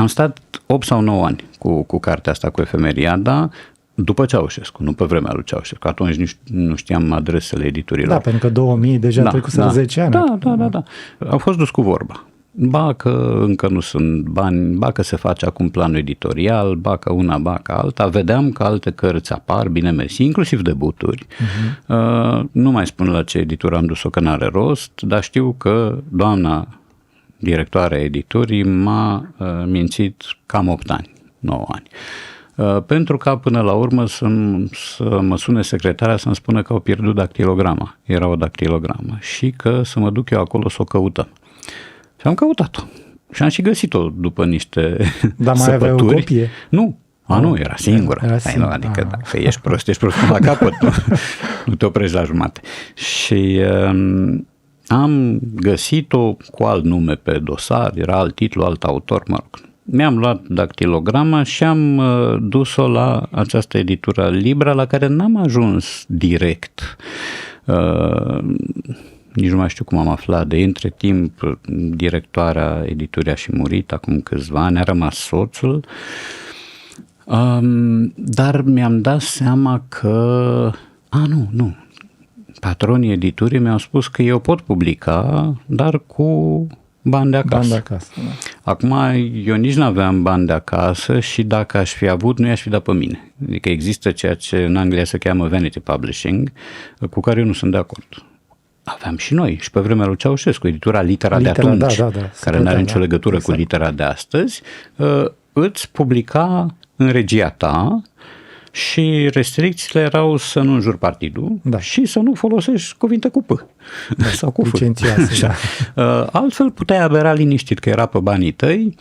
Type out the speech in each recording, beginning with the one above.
Am stat 8 sau 9 ani cu cartea asta, cu Efemeriada, după Ceaușescu, nu pe vremea lui Ceaușescu. Atunci nu știam adresele editurilor. Da, pentru că 2000 deja trecuseră 10 ani. Da. Au fost dus cu vorba. Ba că încă nu sunt bani, ba că se face acum planul editorial, ba că una, ba că alta. Vedeam că alte cărți apar, bine mersi, inclusiv debuturi. Nu mai spun la ce editură am dus-o, că n-are rost, dar știu că doamna directoarea editurii m-a mințit cam 8 ani, 9 ani. Pentru ca până la urmă să mă sune secretarea să-mi spună că au pierdut dactilograma. Era o dactilogramă și că să mă duc eu acolo să o căutăm. Și am căutat-o. Și am și găsit-o după niște Dar mai avea o copie? Nu. Nu, era singură. Adică dacă ești prost la capăt, nu te oprești la jumate. Și am găsit-o cu alt nume pe dosar, era alt titlu, alt autor, mă rog. Mi-am luat dactilograma și am dus-o la această editură Libra, la care n-am ajuns direct. Nici nu mai știu cum am aflat, de între timp directoarea editurii a și murit acum câțiva ani, a rămas soțul, dar mi-am dat seama că, nu, patronii editurii mi-au spus că eu pot publica, dar cu bani de acasă. Da. Acum, eu nici n-aveam bani de acasă și dacă aș fi avut, nu i-aș fi dat pe mine. Adică există ceea ce în Anglia se cheamă vanity publishing, cu care eu nu sunt de acord. Aveam și noi, și pe vremea lui Ceaușescu, editura Litera de atunci, care nu are nicio legătură cu Litera de astăzi, îți publica în regia ta și restricțiile erau să nu înjuri partidul și să nu folosești cuvinte cu P sau cu F. Altfel puteai abera liniștit că era pe banii tăi,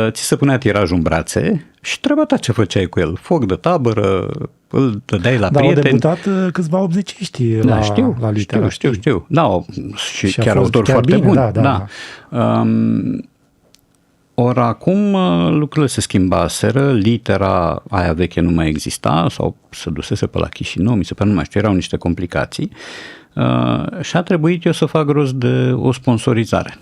ți se punea tirajul în brațe și treaba ta ce făceai cu el. Foc de tabără, îl dădeai la prieteni. Dar au debutat câțiva obzeciști la Litera. Știu. Da, și chiar autori foarte buni. Ori acum lucrurile se schimbaseră, Litera aia veche nu mai exista sau se dusese pe la Chișinău, mi se pare, nu mai știu, erau niște complicații și a trebuit eu să fac rost de o sponsorizare.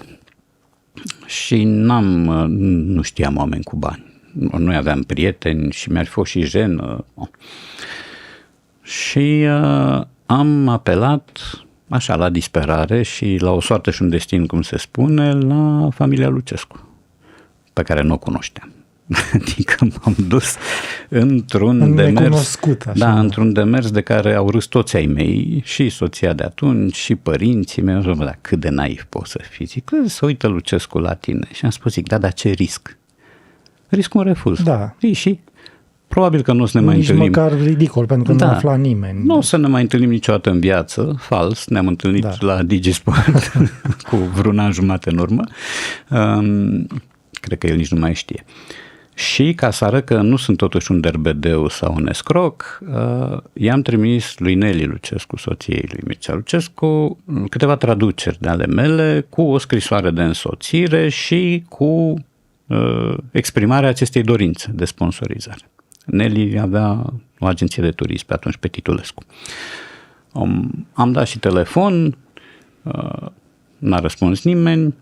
Și nu știam oameni cu bani. Noi aveam prieteni și mi-ar fi fost și jenă. Și am apelat așa la disperare și la o soartă și un destin, cum se spune, la familia Lucescu, pe care nu o cunoșteam. Adică m-am dus într-un demers, într-un demers de care au râs toți ai mei, și soția de atunci, și părinții mei. Dar cât de naiv poți să fii? Zic, să uită Lucescu la tine. Și am spus, dar ce risc? Risc un refuz. Da. Și probabil că nu o să ne mai întâlnim. Nici măcar ridicol, pentru că nu afla nimeni. Nu o să ne mai întâlnim niciodată în viață, fals. Ne-am întâlnit la DigiSport cu vreun an jumate în urmă. Cred că el nici nu mai știe. Și ca să arăt că nu sunt totuși un derbedeu sau un escroc, i-am trimis lui Neli Lucescu, soției lui Mircea Lucescu, câteva traduceri de ale mele cu o scrisoare de însoțire și cu exprimarea acestei dorințe de sponsorizare. Neli avea o agenție de turism pe atunci, pe Titulescu. Am dat și telefon, n-a răspuns nimeni,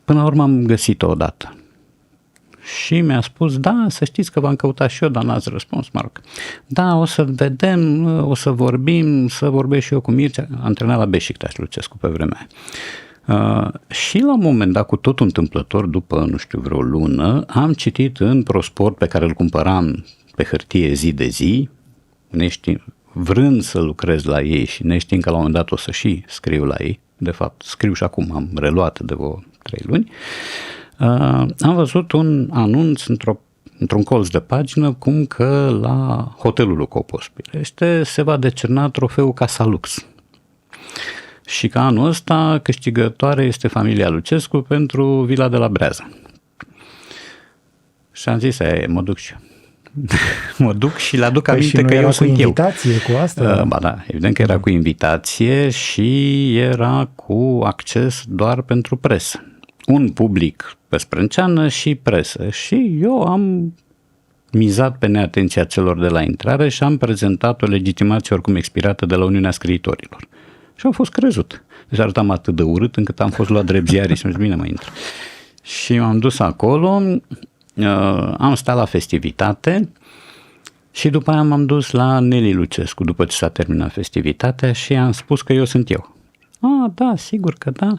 până la urmă am găsit-o odată. Și mi-a spus, să știți că v-am căutat și eu, dar n-ați răspuns, mă rog. O să vedem, o să vorbim, să vorbesc și eu cu Mircea. Antrenat la Beşiktaş Lucescu pe vremea. Și la un moment dat, cu totul întâmplător, după, vreo lună, am citit în ProSport, pe care îl cumpăram pe hârtie zi de zi, vrând să lucrez la ei și neștiind că la un moment dat o să și scriu la ei, de fapt scriu și acum, am reluat de vreo 3 luni, am văzut un anunț într-un colț de pagină cum că la hotelul lui Copospirește se va decerna trofeul Casa Lux. Și că anul ăsta câștigătoare este familia Lucescu pentru Vila de la Brează. Și am zis, mă duc și eu. Mă duc și le aduc aminte că eu sunt eu. Cu invitație cu asta? Ba da, evident că era cu invitație și era cu acces doar pentru presă. Un public pe sprânceană și presă. Și eu am mizat pe neatenția celor de la intrare și am prezentat o legitimație oricum expirată de la Uniunea Scriitorilor. Și am fost crezut. Deci arătam atât de urât încât am fost luat drept ziarist și am zis, bine, mă intră. Și m-am dus acolo, am stat la festivitate și după aia m-am dus la Neli Lucescu după ce s-a terminat festivitatea și am spus că eu sunt eu. Da, sigur că da.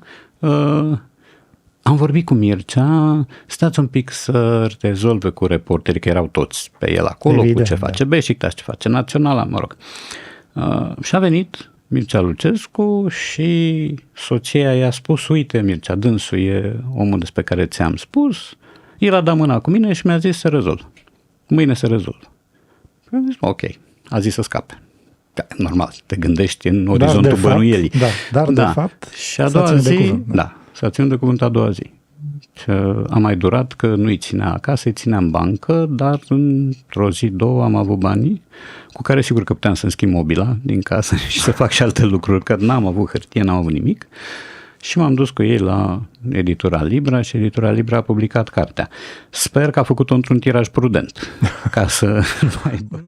Am vorbit cu Mircea, stați un pic să rezolve cu reporterii, că erau toți pe el acolo, evident, cu ce face Beşiktaş, ce face Naționala, mă rog. Și a venit Mircea Lucescu și soția i-a spus, uite Mircea, dânsul e omul despre care ți-am spus, el a dat mâna cu mine și mi-a zis să rezolv. Mâine se rezolvă. Am zis, ok, a zis să scape. Da, normal, te gândești în orizontul bănuielii. Dar de fapt, și a doua zi, s-a ținut de cuvânt a doua zi. A mai durat că nu-i ținea acasă, îi ținea în bancă, dar într-o zi, două am avut banii cu care sigur că puteam să-mi schimb mobila din casă și să fac și alte lucruri, că n-am avut hârtie, n-am avut nimic. Și m-am dus cu ei la Editura Libra și Editura Libra a publicat cartea. Sper că a făcut-o într-un tiraj prudent, ca să nu aibă